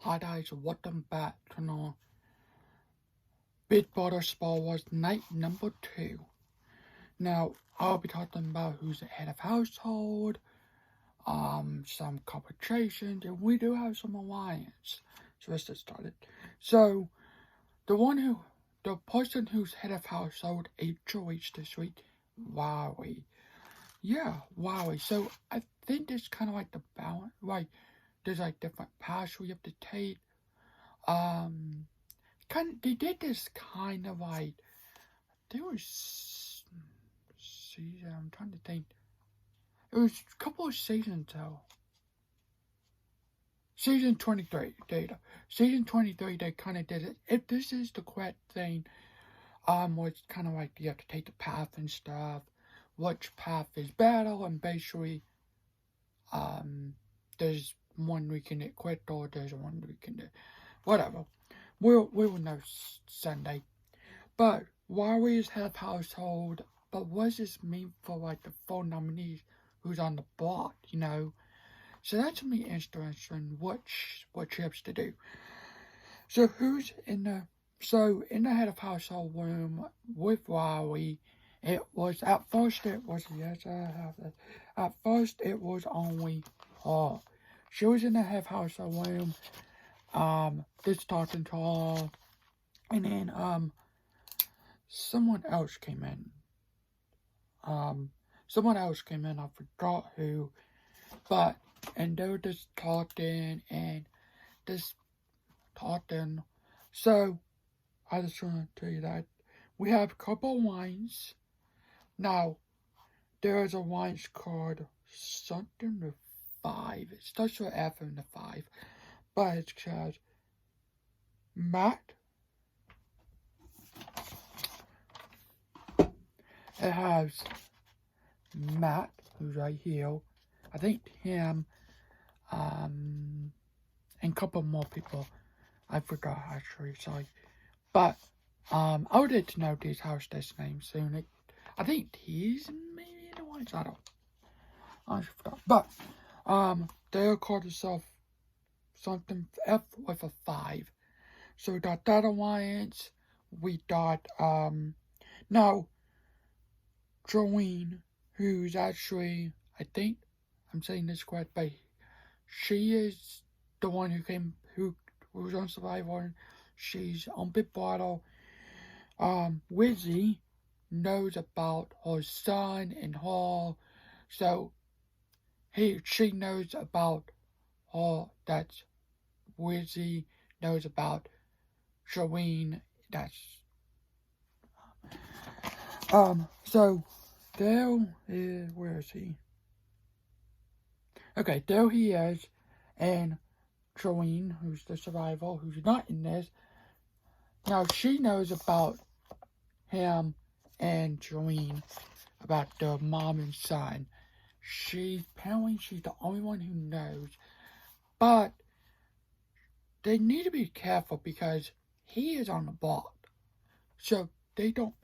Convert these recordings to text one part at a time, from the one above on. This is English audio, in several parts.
Hi guys, welcome back to our Big Brother Star Wars night number 2. Now, I'll be talking about who's the head of household, some complications, and we do have some alliance. So let's get started. So, the person who's head of household HOH this week, Wowie. Yeah, Wowie. So, I think it's kind of like the balance, like, there's like different paths we have to take. They did this kind of like, there was season, I'm trying to think, it was a couple of seasons though. Season 23 data. Season 23 they kind of did it. If this is the correct thing, where it's kind of like you have to take the path and stuff, which path is better, and basically, there's one we can quit or there's one we can do, whatever. We will know Sunday. But Wowie is head of household, but what does this mean for like the 4 nominees who's on the block, you know? So that's gonna be interesting what she has to do. So who's in the head of household room with Wowie? It was at first it was only her. She was in the head of household room, just talking to her, and then someone else came in. I forgot who, and they were just talking. So, I just want to tell you that we have a couple wines. Now, there is a wines called something with 5. It starts with F and the 5. But it says Matt. It has Matt, who's right here. I think him, and a couple more people. I forgot actually, sorry. But, I would like to know these house this name soon. I think he's maybe the ones, I forgot. But, they'll call themselves something F with a 5. So we got that alliance. We got, now, Jolene, who's actually, I think I'm saying this correct, but she is the one who was on Survivor. She's on Big Brother. Wizzy knows about her son and her, so she knows about her. That's Wizzy knows about Jolene. That's so there is, where is he? Okay, there he is, and Jolene, who's the survivor, who's not in this. Now she knows about him and Jolene, about the mom and son. Apparently she's the only one who knows, but they need to be careful because he is on the block. So if they don't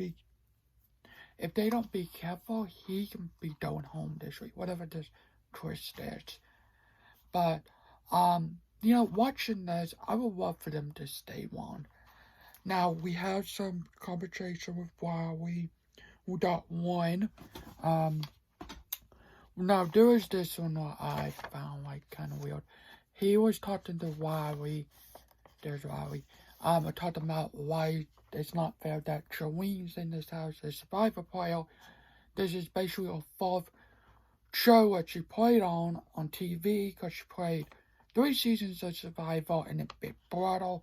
be careful, he can be going home this week, whatever this twist is. But, watching this, I would love for them to stay on. Now, we had some conversation with Wowie. We got one. Now, there was this one that I found, like, kind of weird. He was talking to Wowie. There's Wowie. Talking about why it's not fair that Jolene's in this house, the Survivor player. This is basically a 4th show that she played on TV, because she played 3 seasons of Survivor and then Big Brother.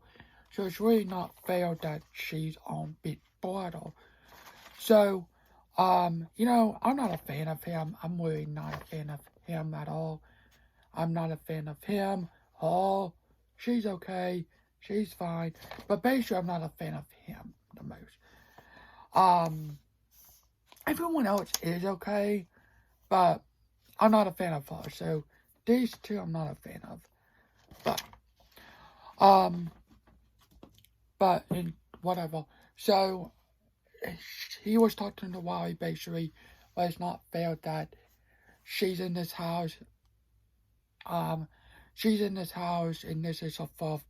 So it's really not fair that she's on Big Brother. So, I'm not a fan of him. I'm really not a fan of him at all. I'm not a fan of him. Oh, she's okay. She's fine. But basically, I'm not a fan of him the most. Everyone else is okay, but I'm not a fan of her. So, these two I'm not a fan of. But whatever. So, he was talking to Wowie basically, but it's not fair that she's in this house. she's in this house, and this is a full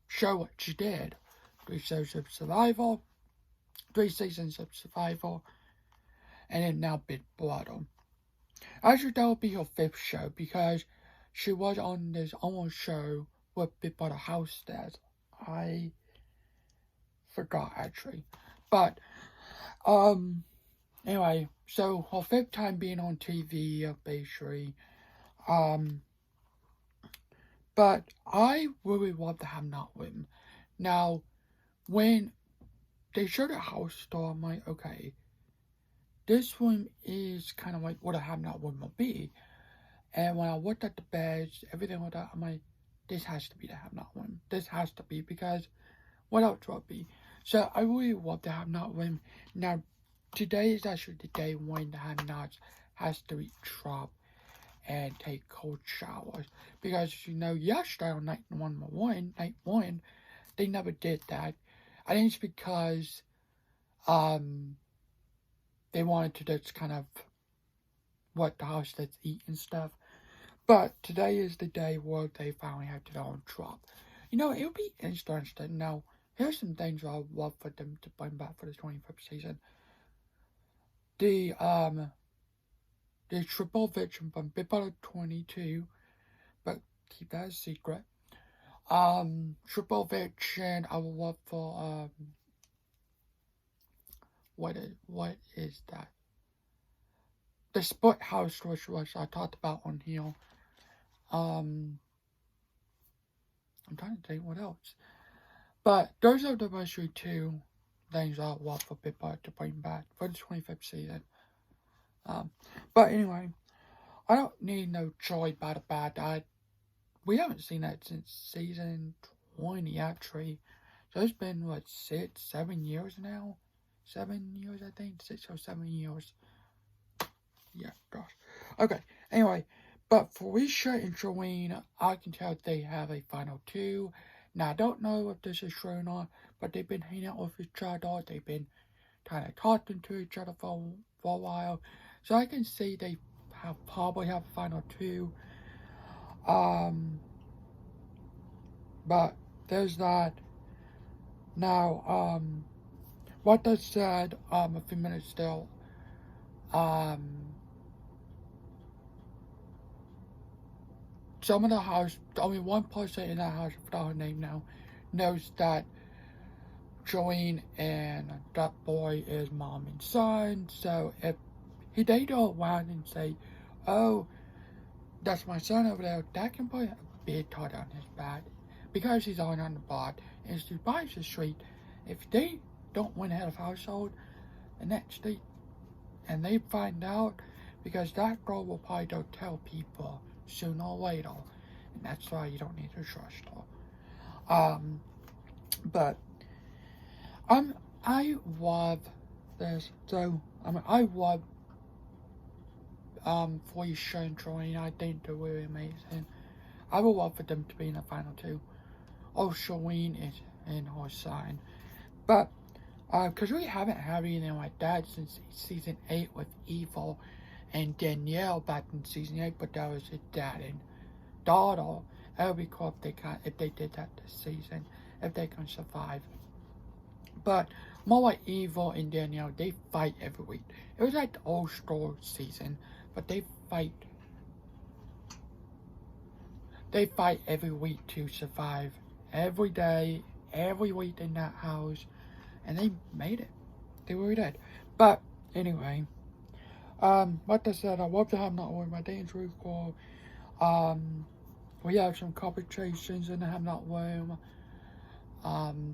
show what she did. 3 shows of survival, 3 seasons of survival, and then now Big Brother. Actually, that will be her 5th show because she was on this own show with Big Brother House Dads. I forgot actually, but anyway, so her 5th time being on TV, basically. But I really love to have Not Win. Now, when they showed a house tour, I'm like, okay, this one is kind of like what a Have Not Win will be. And when I looked at the beds, everything like that, I'm like, this has to be the Have Not Win. This has to be, because what else will it be? So I really love the Have Not Win. Now, today is actually the day when the Have Nots has to eat Trump and take cold showers. Because, yesterday on night one, they never did that. I think it's because, they wanted to just kind of what the house that's eat and stuff. But today is the day where they finally have to go and drop. It'll be interesting. Now, here's some things I would love for them to bring back for the 25th season. The triple eviction from Big Brother 22, but keep that a secret. Triple eviction, I would love for, what is that? The split house, which I talked about on here. I'm trying to think what else. But those are the mostly 2 things I would love for Big Brother to bring back for the 25th season. But anyway, I don't need no Joy by the Bad. We haven't seen that since season 20, actually. So it's been, 6, 7 years now? 7 years, I think. 6 or 7 years. Yeah, gosh. Okay, anyway. But for Felicia and Joanne, I can tell they have a final 2. Now, I don't know if this is true or not, but they've been hanging out with each other. They've been kind of talking to each other for a while. So I can see they probably have a final 2. But there's that. Now, what they said, a few minutes still, some of the house, only one person in that house, I forgot her name now, knows that Joanne and that boy is mom and son. So if they go around and say, oh, that's my son over there, that can put a big target on his back. Because he's on the block and he buys the street. If they don't win head of household, the next day, and they find out, because that girl will probably go tell people sooner or later, and that's why you don't need to trust her. But I love this. So I love Felicia and Joanne. I think they're really amazing. I would love for them to be in the final 2. Oh, Joanne is in her sign, but because we haven't had anything like that since season 8 with Evil and Danielle back in season 8, but that was his dad and daughter. It would be cool if they did that this season, if they can survive. But more like Evil and Danielle, they fight every week. It was like the old school season, but they fight every week to survive. Every day, every week in that house. And they made it. They really did. But, anyway. Like I said, I love to have Not Win. My day is really cool. We have some conversations in the Have Not Win.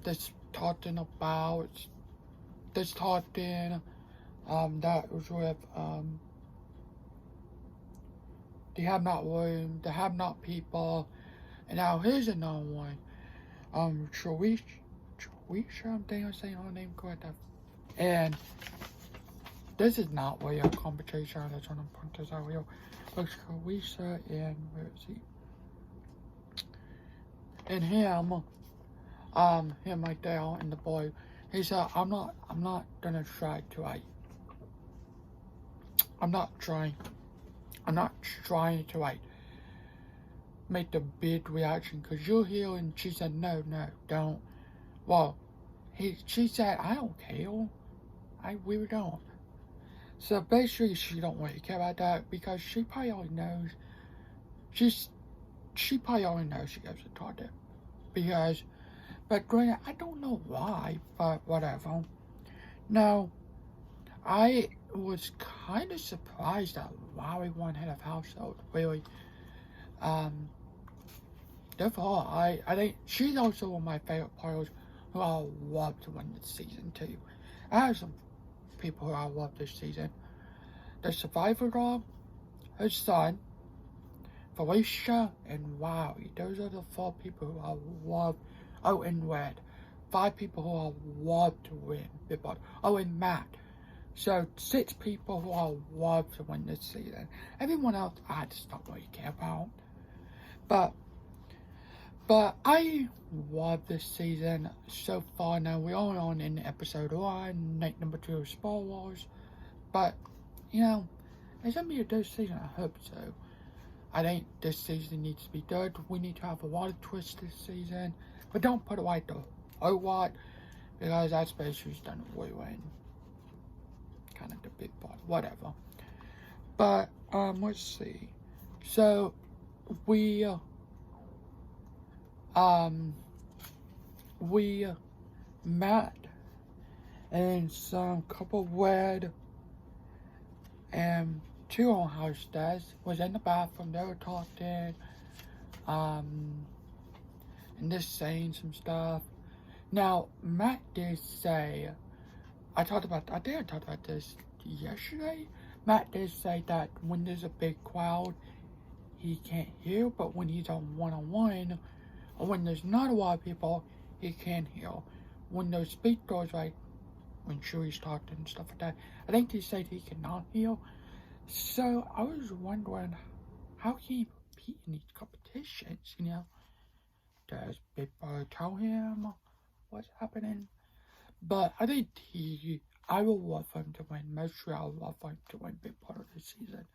That's talking about... That's talking... that was with, the Have Not Win, the Have Not people. And now here's another one. Shawisha, I'm thinking I'm saying her name correct. And this is not really a competition, that's what I'm putting this out here. But Shawisha and where is he? And him right there, and the boy, he said, I'm not gonna try to I'm not trying to make the big reaction because you're here, and she said, no, don't. Well, she said, I don't care. I really don't. So basically, she don't really care about that because she probably already knows. She probably already knows she goes to Target because, but granted, I don't know why, but whatever. Now, I was kind of surprised that Wowie won head of household. Really, therefore, I think she's also one of my favorite players who I love to win this season too. I have some people who I love this season. The Survivor Dog, her son, Felicia, and Wowie. Those are the 4 people who I love. Oh, and Red. 5 people who I love to win Big Brother. Oh, and Matt. So 6 people who I love to win this season. Everyone else I just don't really care about. But I love this season so far. Now we're only on in episode 1, night number 2 of Star Wars. But, you know, it's gonna be a good season, I hope so. I think this season needs to be good. We need to have a lot of twists this season. But don't put it like the whole lot, because that's basically done away with. Kind of the big part, whatever. But, let's see. So, we met and some couple Red and 2 on house desks was in the bathroom. They were talking, and just saying some stuff. Now, Matt did say, I think I talked about this yesterday. Matt did say that when there's a big crowd, he can't hear, but when he's on one-on-one, or when there's not a lot of people, he can hear. When those speakers, like when Chewy's talking and stuff like that, I think he said he cannot hear. So I was wondering, how can he compete in these competitions, you know? Does people tell him what's happening? But I think I will love him to win. Mostly I will love him to win Big Brother this season.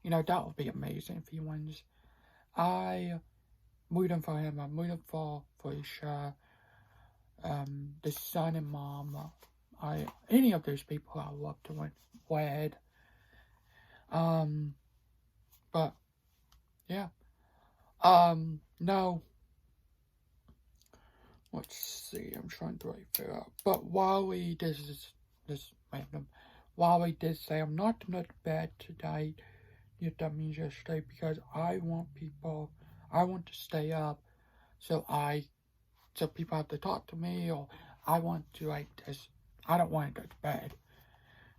You know, that would be amazing if he wins. I'm rooting for him. I'm rooting for Felicia, the son and mom. Any of those people I love to win. Wed. But, yeah. No. Let's see, I'm trying to figure out. But Wally, this is random. Wally did say, I'm not going to bed today. That means yesterday, because I want to stay up, so people have to talk to me, or I want to, like, this. I don't want to go to bed.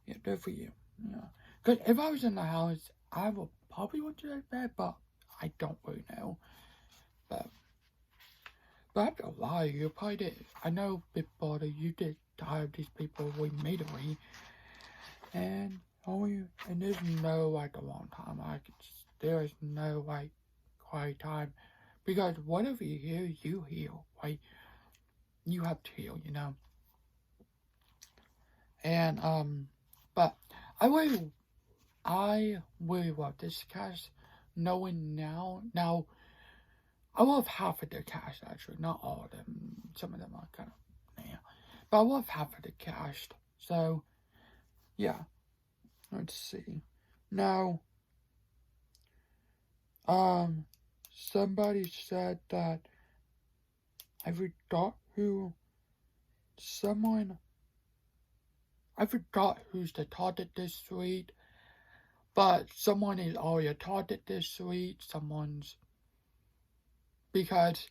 Yeah, good for you. Yeah. Because if I was in the house, I would probably want to go to bed, but I don't really know. But after a while, you probably did. I know, Big Brother, you did tired of these people immediately. And there's no, like, a long time. There is no, like, quiet time. Because whatever you hear, you heal. Like, you have to heal, you know. And, but I really love this cast. Knowing now, I love half of the cast, actually. Not all of them. Some of them are kind of, yeah. But I love half of the cast. So, yeah. Let's see. Now, somebody said that I forgot who's the target this week. But someone is already a target this week. Because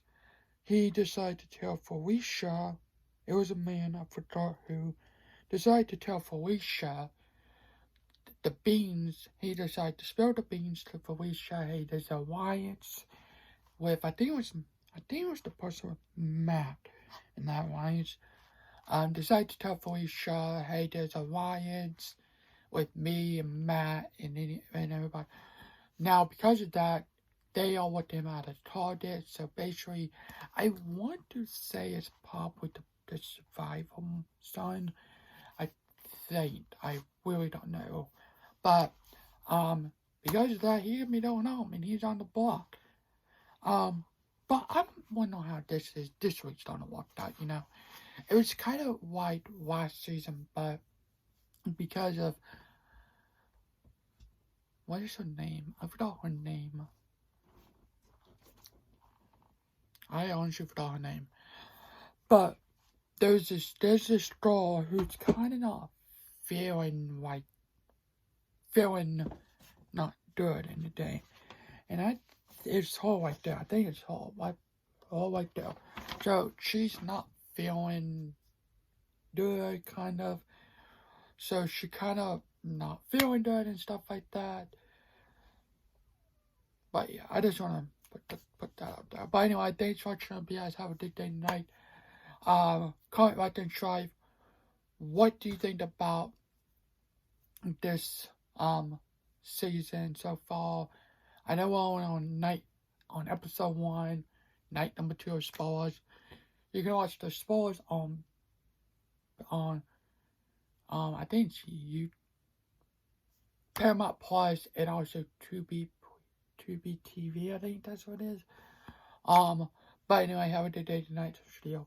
he decided to tell Felicia, it was a man, I forgot who, decided to tell Felicia the beans. He decided to spill the beans to Felicia. Hey, there's an alliance with, I think it was the person with Matt in that alliance. Decided to tell Felicia, hey, there's an alliance with me and Matt and everybody. Now, because of that, they all want him out of target. So basically, I want to say it's probably the survival son. I think. I really don't know. But because of that, he can be going home and he's on the block. But I want to know how this week's gonna work out. It was kind of white last season, but because of what is her name? I forgot her name. I honestly forgot her name. But there's this girl who's kind of not feeling not good in the day, and it's her right there. I think it's her right there. So she's not feeling good, kind of. So she kind of not feeling good and stuff like that. But yeah, I just want to put that out there. But anyway, thanks for watching. You guys have a good day tonight. Comment, like, and subscribe. What do you think about this season so far? I know we're on episode 1, night number 2 of spoilers. You can watch the spoilers on I think it's Paramount Plus and also Tubi TV. I think that's what it is. But anyway, have a good day tonight. Video.